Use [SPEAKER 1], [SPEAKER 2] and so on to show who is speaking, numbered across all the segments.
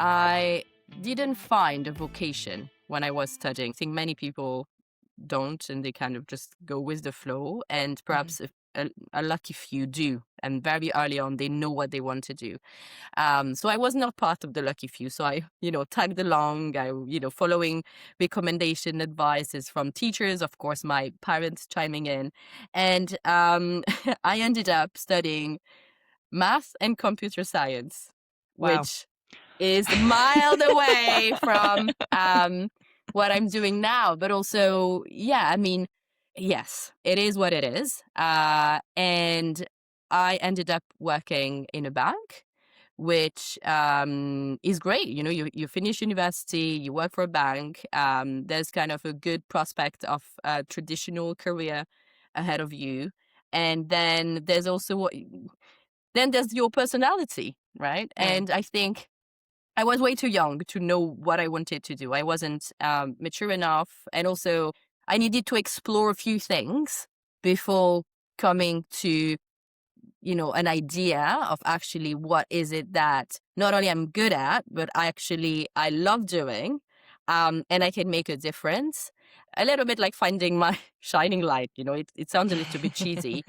[SPEAKER 1] I didn't find a vocation when I was studying. I think many people don't, and they kind of just go with the flow. And
[SPEAKER 2] Mhm.
[SPEAKER 1] perhaps if a lucky few do, and very early on they know what they want to do. So I was not part of the lucky few. So I, tagged along. I, following recommendation advices from teachers, of course, my parents chiming in, and I ended up studying math and computer science,
[SPEAKER 2] Wow.
[SPEAKER 1] which is miles away from what I'm doing now. But also, yeah, I mean, yes, it is what it is. And I ended up working in a bank, which is great. You finish university, you work for a bank. There's kind of a good prospect of a traditional career ahead of you. And then there's also then there's your personality, right?
[SPEAKER 2] Right.
[SPEAKER 1] And I think I was way too young to know what I wanted to do. I wasn't mature enough. And also, I needed to explore a few things before coming to, an idea of actually what is it that not only I'm good at, but I love doing, and I can make a difference. A little bit like finding my shining light, it sounds a little bit cheesy.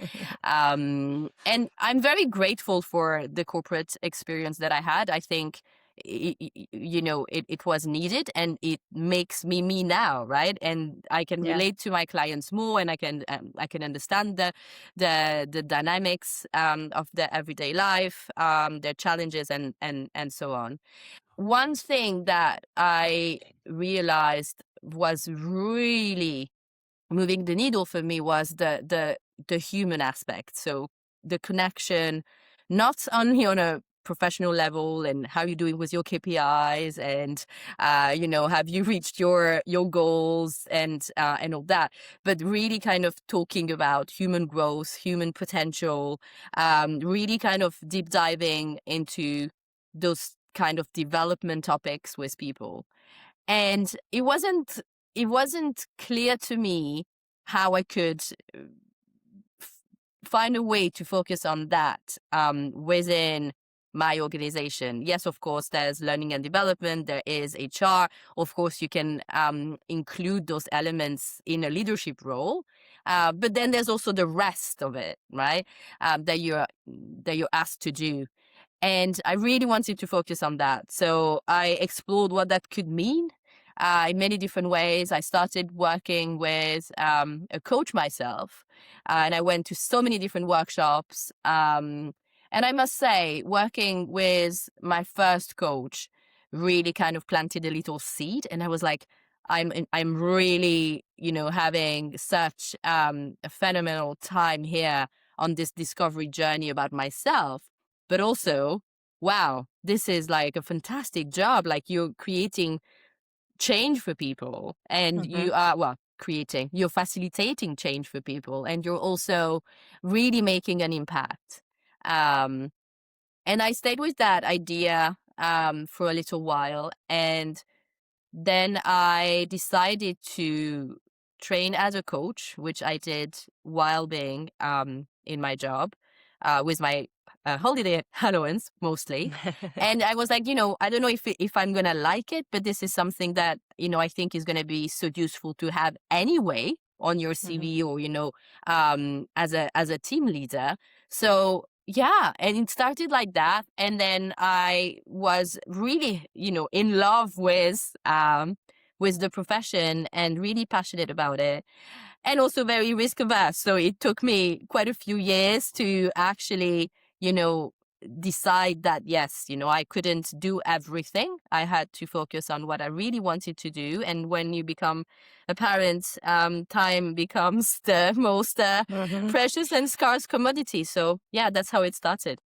[SPEAKER 1] And I'm very grateful for the corporate experience that I had. I think, it was needed and it makes me now, right? And I can
[SPEAKER 2] Yeah.
[SPEAKER 1] relate to my clients more, and I can understand the dynamics of their everyday life, their challenges, and so on. One thing that I realized was really moving the needle for me was the human aspect. So the connection, not only on a professional level and how you're doing with your KPIs and have you reached your goals and all that, but really kind of talking about human growth, human potential, really kind of deep diving into those kind of development topics with people. And it wasn't clear to me how I could f- find a way to focus on that within my organization. Yes, of course, there's learning and development, there is HR. Of course, you can include those elements in a leadership role. But then there's also the rest of it, right? That you're asked to do. And I really wanted to focus on that. So I explored what that could mean in many different ways. I started working with a coach myself, and I went to so many different workshops. And I must say, working with my first coach really kind of planted a little seed. And I was like, I'm really, having such a phenomenal time here on this discovery journey about myself, but also, wow, this is like a fantastic job. Like you're creating change for people, and
[SPEAKER 2] Mhm.
[SPEAKER 1] you are, well, you're facilitating change for people, and you're also really making an impact. Um, and I stayed with that idea for a little while. And then I decided to train as a coach, which I did while being in my job with my holiday allowance mostly. And I was like, I don't know if I'm gonna like it, but this is something that I think is gonna be so useful to have anyway on your
[SPEAKER 2] Mhm.
[SPEAKER 1] CV, or as a team leader. So yeah, and it started like that. And then I was really, in love with the profession and really passionate about it, and also very risk averse. So it took me quite a few years to actually, you know, decide that yes, I couldn't do everything. I had to focus on what I really wanted to do. And when you become a parent, time becomes the most
[SPEAKER 2] Mhm.
[SPEAKER 1] precious and scarce commodity. So yeah, that's how it started.